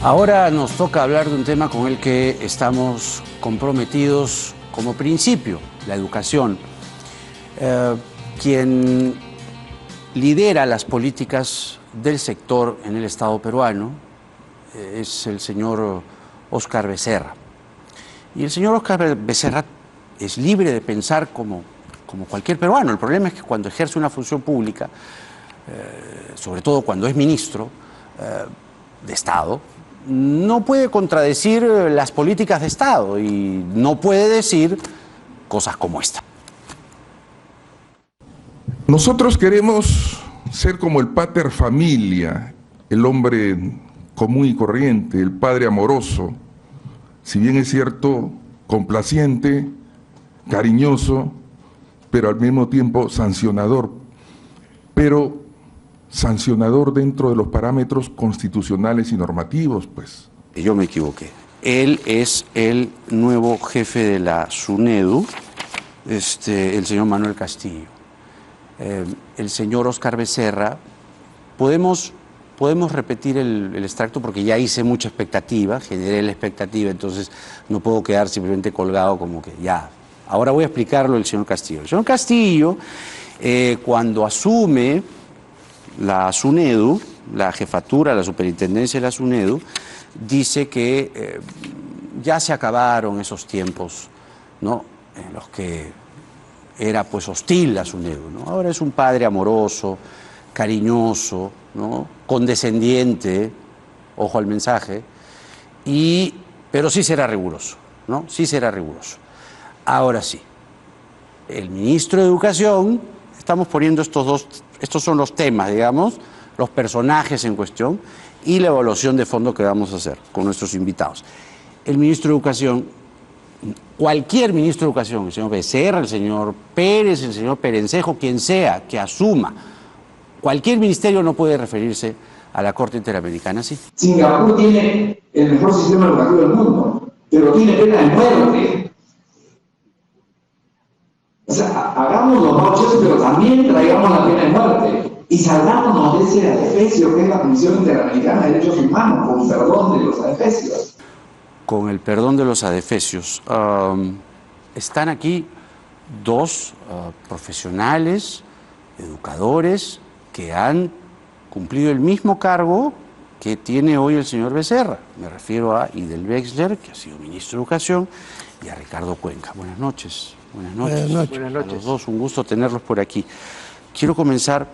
Ahora nos toca hablar de un tema con el que estamos comprometidos como principio, la educación. Quien lidera las políticas del sector en el Estado peruano es el señor Óscar Becerra. Y el señor Óscar Becerra es libre de pensar como cualquier peruano. El problema es que cuando ejerce una función pública, sobre todo cuando es ministro de Estado, no puede contradecir las políticas de Estado y no puede decir cosas como esta. Nosotros queremos ser como el pater familia, el hombre común y corriente, el padre amoroso, si bien es cierto, complaciente, cariñoso, pero al mismo tiempo sancionador, pero sancionador dentro de los parámetros constitucionales y normativos, pues. Yo me equivoqué. Él es el nuevo jefe de la SUNEDU, el señor Manuel Castillo. El señor Óscar Becerra, podemos repetir el extracto porque ya hice mucha expectativa, generé la expectativa, entonces no puedo quedar simplemente colgado como que ya. Ahora voy a explicarlo el señor Castillo. El señor Castillo, cuando asume la SUNEDU, la jefatura, la superintendencia de la SUNEDU, dice que ya se acabaron esos tiempos, ¿no?, en los que era pues hostil la SUNEDU, ¿no? Ahora es un padre amoroso, cariñoso, ¿no?, condescendiente, ojo al mensaje, pero sí será riguroso, ¿no? Sí será riguroso. Ahora sí, el ministro de Educación, estamos poniendo estos son los temas, digamos, los personajes en cuestión y la evaluación de fondo que vamos a hacer con nuestros invitados. El ministro de Educación, cualquier ministro de Educación, el señor Becerra, el señor Pérez, el señor Perencejo, quien sea que asuma, cualquier ministerio no puede referirse a la Corte Interamericana, ¿sí? Singapur tiene el mejor sistema educativo del mundo, pero tiene pena de muerte. O sea, hagamos los noches, pero también traigamos la pena de muerte y salgámonos de ese adefesio que es la Comisión Interamericana de Derechos Humanos, con perdón de los adefesios. Con el perdón de los adefesios. Están aquí dos profesionales, educadores, que han cumplido el mismo cargo que tiene hoy el señor Becerra. Me refiero a Idel Wexler, que ha sido ministro de Educación, y a Ricardo Cuenca. Buenas noches. Buenas noches. Buenas noches. A los dos, un gusto tenerlos por aquí. Quiero comenzar,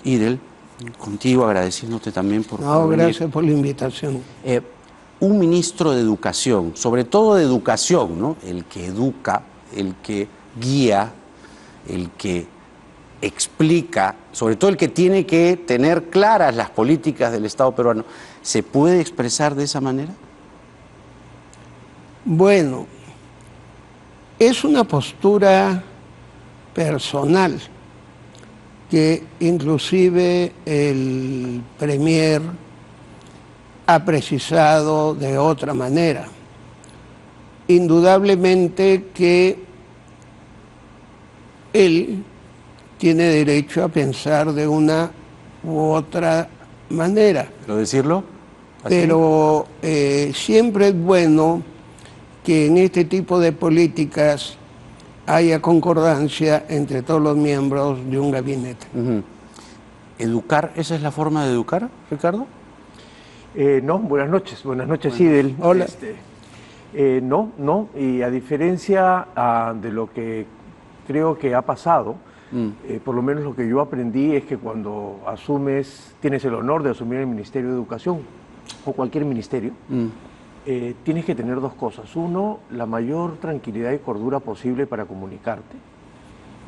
Idel, contigo, agradeciéndote también por venir. Gracias por la invitación. Un ministro de Educación, sobre todo de Educación, ¿no?, el que educa, el que guía, el que explica, sobre todo el que tiene que tener claras las políticas del Estado peruano, ¿se puede expresar de esa manera? Bueno, es una postura personal que inclusive el Premier ha precisado de otra manera. Indudablemente que él tiene derecho a pensar de una u otra manera. ¿Pero decirlo? ¿Así? Pero siempre es bueno que en este tipo de políticas haya concordancia entre todos los miembros de un gabinete. ¿Educar? ¿Esa es la forma de educar, Ricardo? No, buenas noches, Idel. Hola. No, y a diferencia de lo que creo que ha pasado, por lo menos lo que yo aprendí es que cuando tienes el honor de asumir el Ministerio de Educación o cualquier ministerio, tienes que tener dos cosas. Uno, la mayor tranquilidad y cordura posible para comunicarte.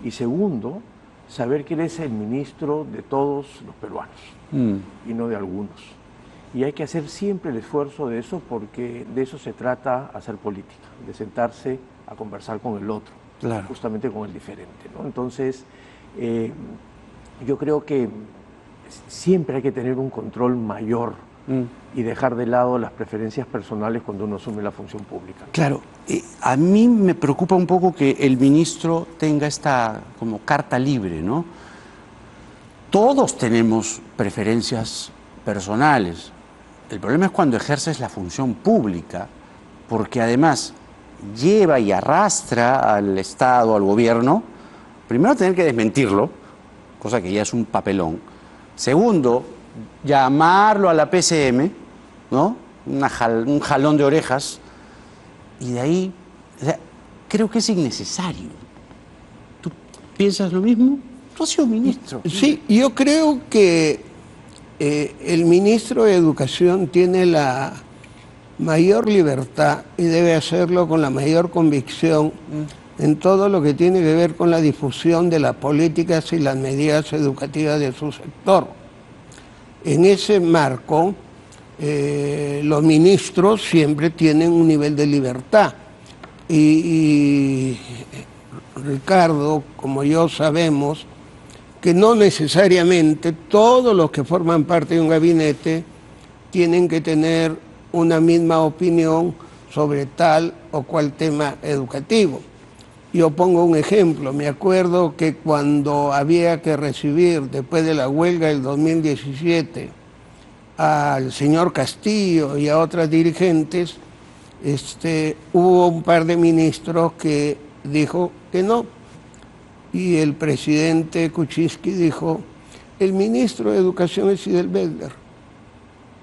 Y segundo, saber que eres el ministro de todos los peruanos y no de algunos. Y hay que hacer siempre el esfuerzo de eso, porque de eso se trata hacer política, de sentarse a conversar con el otro, claro, justamente con el diferente, ¿no? Entonces, yo creo que siempre hay que tener un control mayor y dejar de lado las preferencias personales cuando uno asume la función pública. Claro, a mí me preocupa un poco que el ministro tenga esta como carta libre, ¿no? Todos tenemos preferencias personales. El problema es cuando ejerces la función pública, porque además lleva y arrastra al Estado, al gobierno, primero tener que desmentirlo, cosa que ya es un papelón. Segundo, llamarlo a la PCM, ¿no? Un jalón de orejas, y de ahí, o sea, creo que es innecesario. ¿Tú piensas lo mismo? Tú has sido ministro. Sí, yo creo que el ministro de Educación tiene la mayor libertad y debe hacerlo con la mayor convicción en todo lo que tiene que ver con la difusión de las políticas y las medidas educativas de su sector. En ese marco, los ministros siempre tienen un nivel de libertad y Ricardo, como yo sabemos, que no necesariamente todos los que forman parte de un gabinete tienen que tener una misma opinión sobre tal o cual tema educativo. Yo pongo un ejemplo, me acuerdo que cuando había que recibir, después de la huelga del 2017, al señor Castillo y a otras dirigentes, hubo un par de ministros que dijo que no. Y el presidente Kuczynski dijo, el ministro de Educación es Fidel Beckler.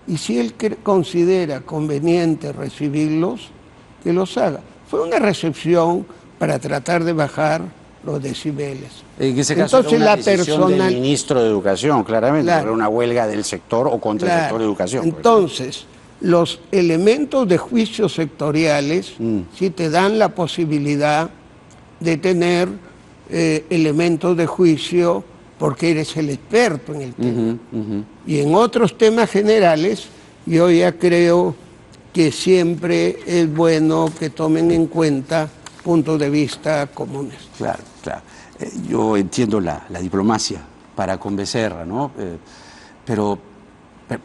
Y si él considera conveniente recibirlos, que los haga. Fue una recepción para tratar de bajar los decibeles. En ese caso entonces, era una decisión del ministro de Educación, claramente, claro, era una huelga del sector o contra el sector de Educación. Entonces, los elementos de juicio sectoriales sí te dan la posibilidad de tener elementos de juicio porque eres el experto en el tema. Y en otros temas generales, yo ya creo que siempre es bueno que tomen en cuenta puntos de vista comunes. Claro, claro. Yo entiendo la diplomacia para con Becerra, ¿no? Pero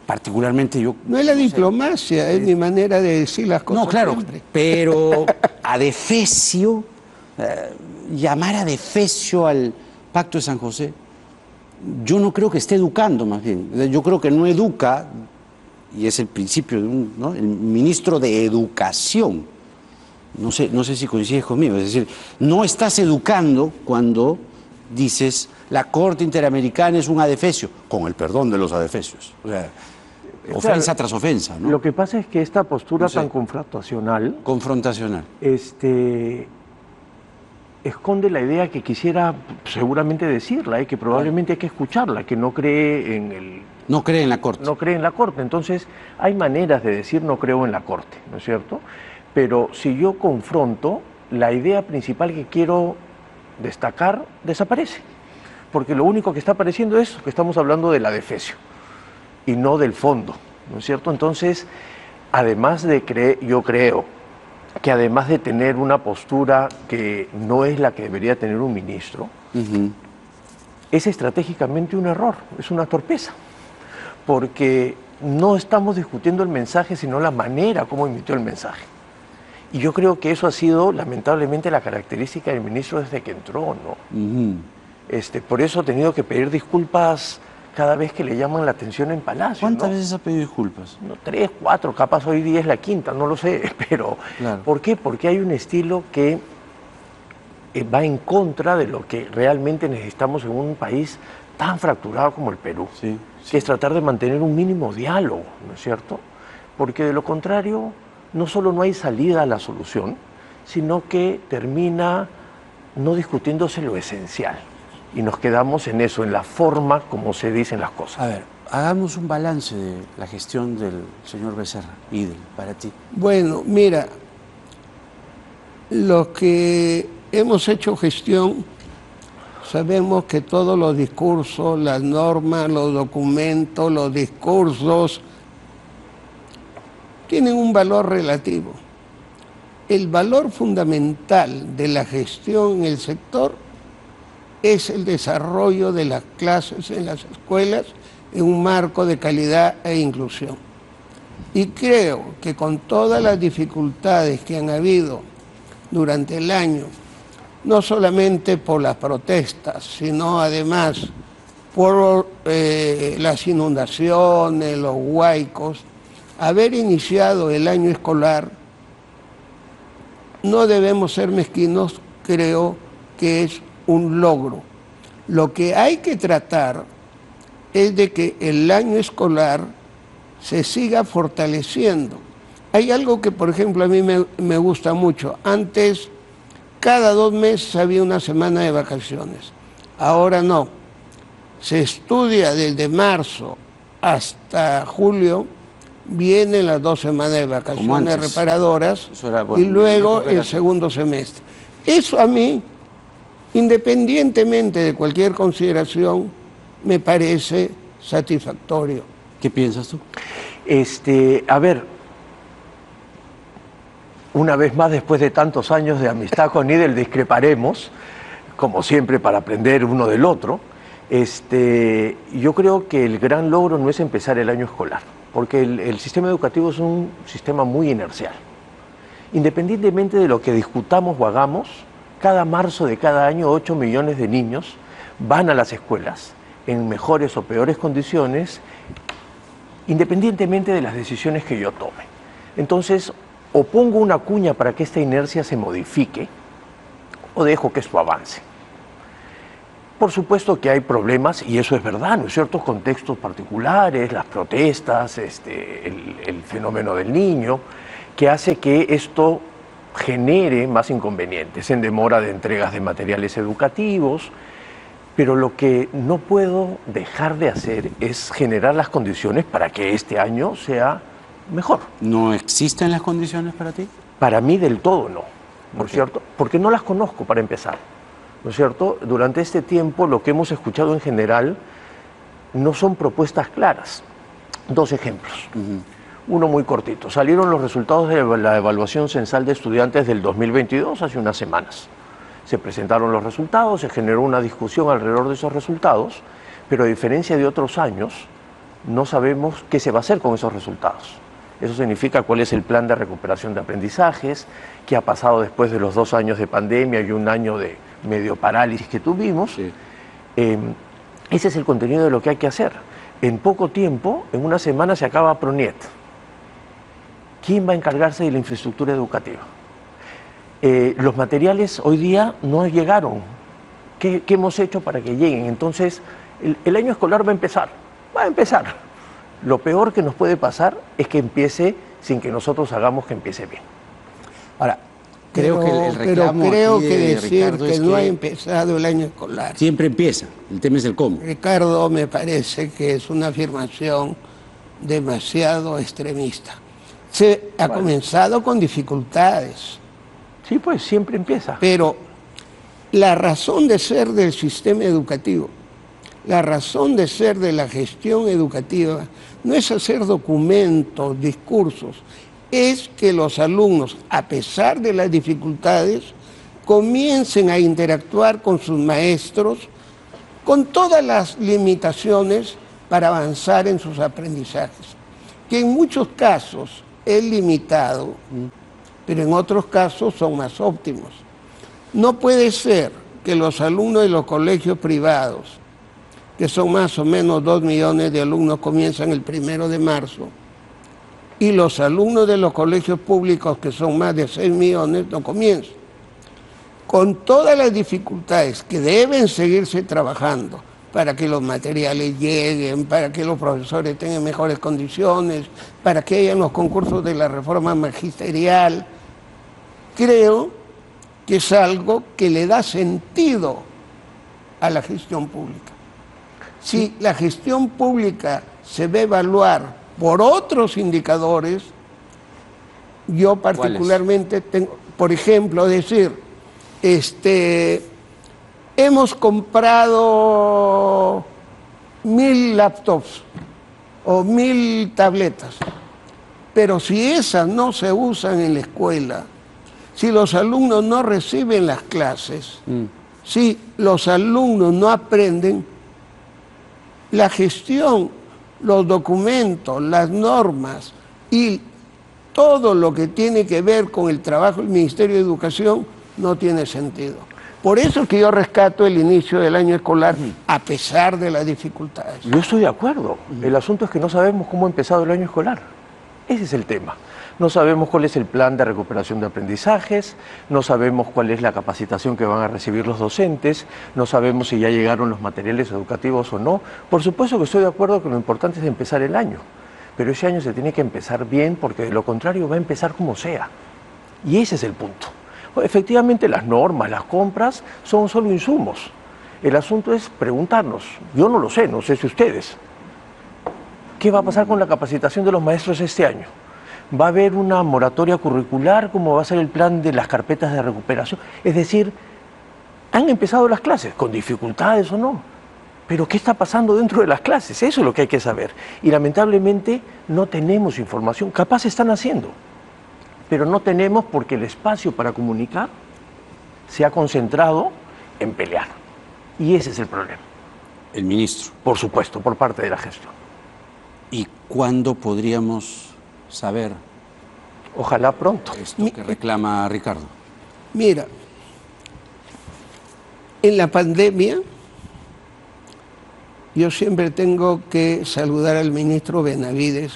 particularmente yo... No es la diplomacia, es mi manera de decir las cosas. No, claro, siempre. pero adefesio, llamar adefesio al Pacto de San José, yo no creo que esté educando, más bien. Yo creo que no educa, y es el principio de ¿no? El ministro de Educación. No sé si coincides conmigo, es decir, no estás educando cuando dices la Corte Interamericana es un adefesio, con el perdón de los adefesios. O sea, ofensa tras ofensa, ¿no? Lo que pasa es que esta postura tan confrontacional... Confrontacional. Esconde la idea que quisiera seguramente decirla, que probablemente hay que escucharla, que no cree en el... No cree en la Corte. No cree en la Corte. Entonces, hay maneras de decir no creo en la Corte, ¿no es cierto? Pero si yo confronto, la idea principal que quiero destacar desaparece. Porque lo único que está apareciendo es que estamos hablando del adefesio y no del fondo, ¿no es cierto? Entonces, además de yo creo que además de tener una postura que no es la que debería tener un ministro, es estratégicamente un error, es una torpeza, porque no estamos discutiendo el mensaje, sino la manera como emitió el mensaje. Y yo creo que eso ha sido, lamentablemente, la característica del ministro desde que entró, ¿no? Por eso ha tenido que pedir disculpas cada vez que le llaman la atención en Palacio. ¿Cuántas ¿no? veces ha pedido disculpas? No, 3, 4, capaz hoy día es la quinta, no lo sé, pero claro. ¿Por qué? Porque hay un estilo que va en contra de lo que realmente necesitamos en un país tan fracturado como el Perú, que es tratar de mantener un mínimo diálogo, ¿no es cierto? Porque de lo contrario, no solo no hay salida a la solución, sino que termina no discutiéndose lo esencial. Y nos quedamos en eso, en la forma como se dicen las cosas. A ver, hagamos un balance de la gestión del señor Becerra, para ti. Bueno, mira, los que hemos hecho gestión sabemos que todos los discursos, las normas, los documentos, los discursos tienen un valor relativo. El valor fundamental de la gestión en el sector es el desarrollo de las clases en las escuelas en un marco de calidad e inclusión. Y creo que con todas las dificultades que han habido durante el año, no solamente por las protestas, sino además por las inundaciones, los huaicos, haber iniciado el año escolar, no debemos ser mezquinos, creo que es un logro. Lo que hay que tratar es de que el año escolar se siga fortaleciendo. Hay algo que, por ejemplo, a mí me gusta mucho. Antes, cada 2 meses había una semana de vacaciones. Ahora no. Se estudia desde marzo hasta julio, vienen las 2 semanas de vacaciones reparadoras y luego el segundo semestre. Eso a mí, independientemente de cualquier consideración, me parece satisfactorio. ¿Qué piensas tú? A ver, una vez más, después de tantos años de amistad con Nidel, discreparemos, como siempre, para aprender uno del otro. Yo creo que el gran logro no es empezar el año escolar, porque el sistema educativo es un sistema muy inercial. Independientemente de lo que discutamos o hagamos, cada marzo de cada año 8 millones de niños van a las escuelas en mejores o peores condiciones, independientemente de las decisiones que yo tome. Entonces, o pongo una cuña para que esta inercia se modifique, o dejo que esto avance. Por supuesto que hay problemas, y eso es verdad, ¿no es cierto? Contextos particulares, las protestas, el fenómeno del niño, que hace que esto genere más inconvenientes en demora de entregas de materiales educativos, pero lo que no puedo dejar de hacer es generar las condiciones para que este año sea mejor. ¿No existen las condiciones para ti? Para mí del todo no, ¿no es cierto? Porque no las conozco para empezar, ¿no es cierto? Durante este tiempo lo que hemos escuchado en general no son propuestas claras. 2 ejemplos. Uno muy cortito. Salieron los resultados de la evaluación censal de estudiantes del 2022 hace unas semanas. Se presentaron los resultados, se generó una discusión alrededor de esos resultados, pero a diferencia de otros años, no sabemos qué se va a hacer con esos resultados. Eso significa cuál es el plan de recuperación de aprendizajes, qué ha pasado después de los 2 años de pandemia y 1 año de medio parálisis que tuvimos. Sí. Ese es el contenido de lo que hay que hacer. En poco tiempo, en una semana se acaba PRONIET. ¿Quién va a encargarse de la infraestructura educativa? Los materiales hoy día no llegaron. ¿Qué hemos hecho para que lleguen? Entonces, el año escolar va a empezar. Va a empezar. Lo peor que nos puede pasar es que empiece sin que nosotros hagamos que empiece bien. Ahora, creo que el reclamo creo aquí que de decir Ricardo que es no ha que empezado el año escolar. siempre empieza, el tema es el cómo. Ricardo, me parece que es una afirmación demasiado extremista. Se ha comenzado con dificultades, Sí, pues siempre empieza. pero la razón de ser del sistema educativo, la razón de ser de la gestión educativa, no es hacer documentos, discursos, es que los alumnos, a pesar de las dificultades, comiencen a interactuar con sus maestros con todas las limitaciones para avanzar en sus aprendizajes, que en muchos casos es limitado, pero en otros casos son más óptimos. No puede ser que los alumnos de los colegios privados, que son más o menos 2 millones de alumnos, comienzan el 1 de marzo, y los alumnos de los colegios públicos, que son más de 6 millones, no comienzan. Con todas las dificultades que deben seguirse trabajando para que los materiales lleguen, para que los profesores tengan mejores condiciones, para que haya los concursos de la reforma magisterial, creo que es algo que le da sentido a la gestión pública. Si la gestión pública se va a evaluar por otros indicadores, yo particularmente tengo, por ejemplo, decir, hemos comprado 1000 laptops o 1000 tabletas, pero si esas no se usan en la escuela, si los alumnos no reciben las clases, si los alumnos no aprenden, la gestión, los documentos, las normas y todo lo que tiene que ver con el trabajo del Ministerio de Educación no tiene sentido. Por eso es que yo rescato el inicio del año escolar a pesar de las dificultades. Yo estoy de acuerdo. El asunto es que no sabemos cómo ha empezado el año escolar. Ese es el tema. No sabemos cuál es el plan de recuperación de aprendizajes, no sabemos cuál es la capacitación que van a recibir los docentes, no sabemos si ya llegaron los materiales educativos o no. Por supuesto que estoy de acuerdo que lo importante es empezar el año, pero ese año se tiene que empezar bien porque de lo contrario va a empezar como sea. Y ese es el punto. Efectivamente, las normas, las compras son solo insumos. El asunto es preguntarnos, yo no lo sé, no sé si ustedes, ¿qué va a pasar con la capacitación de los maestros este año? ¿Va a haber una moratoria curricular? ¿Cómo va a ser el plan de las carpetas de recuperación? Es decir, han empezado las clases, con dificultades o no, pero ¿qué está pasando dentro de las clases? Eso es lo que hay que saber. Y lamentablemente no tenemos información, capaz están haciendo, pero no tenemos porque el espacio para comunicar se ha concentrado en pelear. Y ese es el problema. El ministro. Por supuesto, por parte de la gestión. ¿Y cuándo podríamos saber Ojalá pronto. esto que reclama Ricardo? Mira, en la pandemia yo siempre tengo que saludar al ministro Benavides,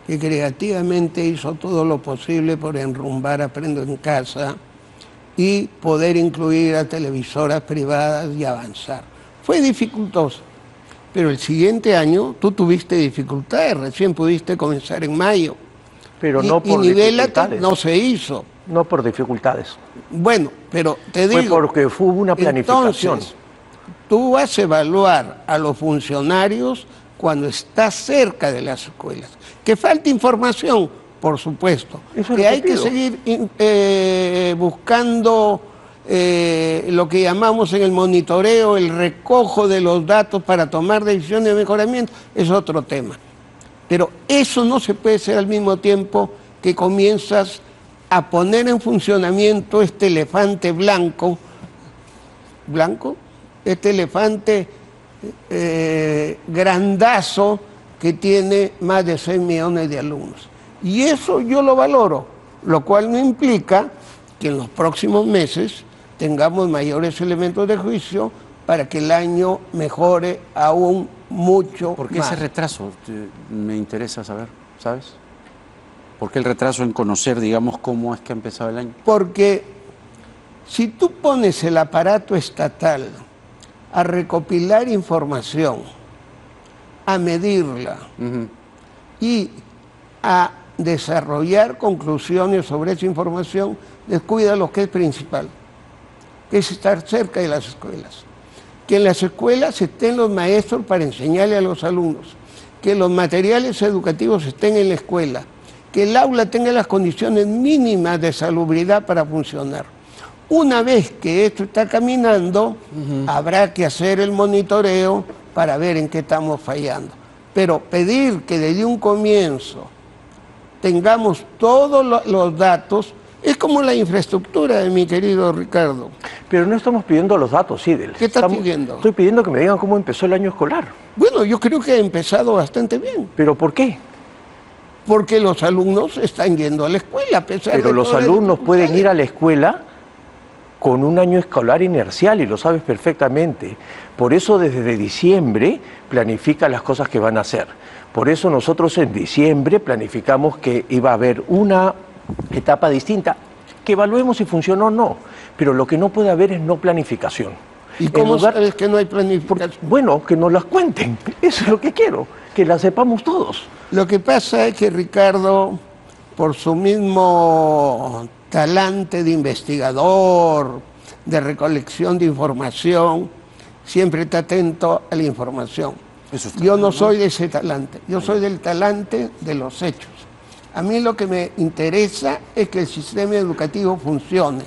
que creativamente hizo todo lo posible por enrumbar Aprendo en Casa y poder incluir a televisoras privadas y avanzar. Fue dificultoso, pero el siguiente año tú tuviste dificultades, recién pudiste comenzar en mayo. Pero no por Nivélate dificultades. no se hizo. No por dificultades. Bueno, pero te Fue digo... porque hubo una planificación. Entonces, tú vas a evaluar a los funcionarios cuando estás cerca de las escuelas. Que falta información, por supuesto. Eso es Que lo hay que que pido. seguir buscando lo que llamamos en el monitoreo, el recojo de los datos para tomar decisiones de mejoramiento, es otro tema. Pero eso no se puede hacer al mismo tiempo que comienzas a poner en funcionamiento este elefante blanco, este elefante grandazo que tiene más de 6 millones de alumnos. Y eso yo lo valoro, lo cual no implica que en los próximos meses tengamos mayores elementos de juicio para que el año mejore aún mucho ¿Por qué más. ese retraso? Me interesa saber, ¿sabes? ¿Por qué el retraso en conocer, digamos, cómo es que ha empezado el año? Porque si tú pones el aparato estatal a recopilar información, a medirla y a desarrollar conclusiones sobre esa información, descuida lo que es principal, que es estar cerca de las escuelas. Que en las escuelas estén los maestros para enseñarle a los alumnos, que los materiales educativos estén en la escuela, que el aula tenga las condiciones mínimas de salubridad para funcionar. Una vez que esto está caminando, habrá que hacer el monitoreo para ver en qué estamos fallando. Pero pedir que desde un comienzo tengamos todos los datos es como la infraestructura de mi querido Ricardo. Pero no estamos pidiendo los datos, Sidel. ¿Qué estás pidiendo? Estoy pidiendo que me digan cómo empezó el año escolar. Bueno, yo creo que ha empezado bastante bien, ¿Pero por qué? porque los alumnos están yendo a la escuela a pesar de Pero los todas las alumnos pueden ir dificultades. a la escuela con un año escolar inercial y lo sabes perfectamente. Por eso desde diciembre planifica las cosas que van a hacer. Por eso nosotros en diciembre planificamos que iba a haber una etapa distinta, que evaluemos si funcionó o no. Pero lo que no puede haber es no planificación. ¿Y En cómo lugar- sabes que no hay planificación? Bueno, que nos las cuenten. Eso es lo que quiero, que las sepamos todos. Lo que pasa es que Ricardo, por su mismo talante de investigador, de recolección de información, siempre está atento a la información. Eso está Yo bien, no ¿no? soy de ese talante, yo soy del talante de los hechos. A mí lo que me interesa es que el sistema educativo funcione,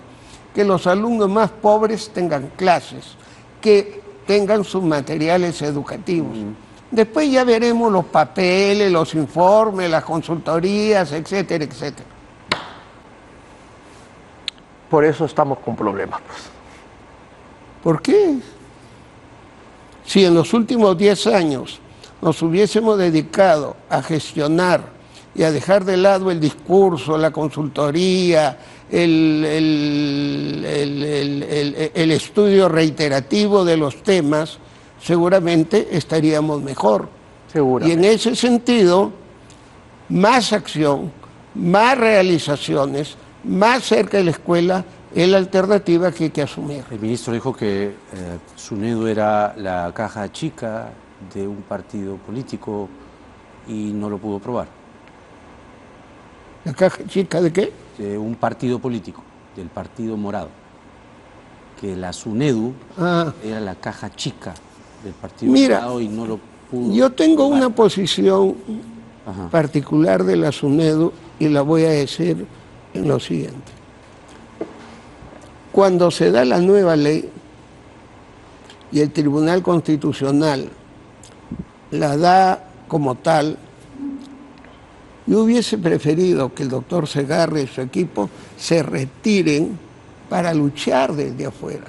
que los alumnos más pobres tengan clases, que tengan sus materiales educativos. Después ya veremos los papeles, los informes, las consultorías, etcétera, etcétera. Por eso estamos con problemas, pues. ¿Por qué? Si en los últimos 10 años nos hubiésemos dedicado a gestionar y a dejar de lado el discurso, la consultoría, el estudio reiterativo de los temas, seguramente estaríamos mejor. Seguramente. Y en ese sentido, más acción, más realizaciones, más cerca de la escuela, es la alternativa que hay que asumir. El ministro dijo que SUNEDU era la caja chica de un partido político y no lo pudo probar. ¿La caja chica de qué? De un partido político, del Partido Morado. Que la SUNEDU era la caja chica del Partido Morado y no lo pudo yo tengo probar. una posición particular de la SUNEDU y la voy a decir en lo siguiente. Cuando se da la nueva ley y el Tribunal Constitucional la da como tal, yo hubiese preferido que el doctor Segarra y su equipo se retiren para luchar desde afuera.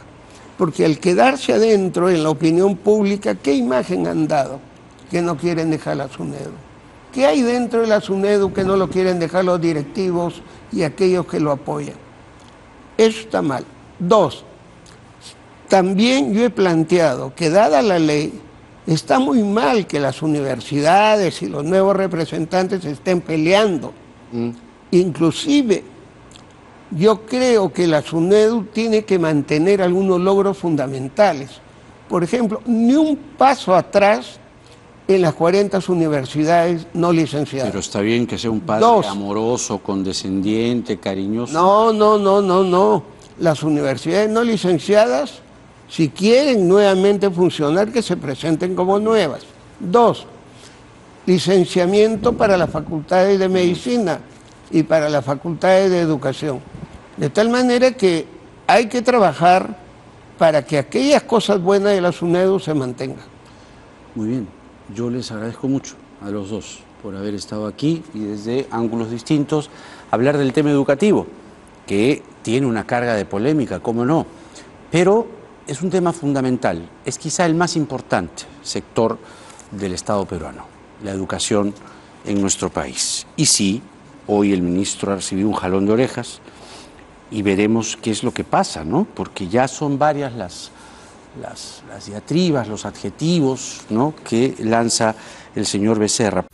Porque al quedarse adentro en la opinión pública, ¿qué imagen han dado? Que no quieren dejar la SUNEDU. ¿Qué hay dentro de la SUNEDU que no lo quieren dejar los directivos y aquellos que lo apoyan? Eso está mal. 2, también yo he planteado que dada la ley, está muy mal que las universidades y los nuevos representantes estén peleando. Inclusive, yo creo que la SUNEDU tiene que mantener algunos logros fundamentales. Por ejemplo, ni un paso atrás en las 40 universidades no licenciadas. Pero está bien que sea un padre amoroso, condescendiente, cariñoso. No. Las universidades no licenciadas, si quieren nuevamente funcionar, que se presenten como nuevas. 2, licenciamiento para las facultades de medicina y para las facultades de educación. De tal manera que hay que trabajar para que aquellas cosas buenas de la SUNEDU se mantengan. Muy bien, yo les agradezco mucho a los dos por haber estado aquí y desde ángulos distintos hablar del tema educativo, que tiene una carga de polémica, cómo no, pero es un tema fundamental, es quizá el más importante sector del Estado peruano, la educación en nuestro país. Y sí, hoy el ministro ha recibido un jalón de orejas y veremos qué es lo que pasa, ¿no? Porque ya son varias las diatribas, los adjetivos, ¿no?, que lanza el señor Becerra.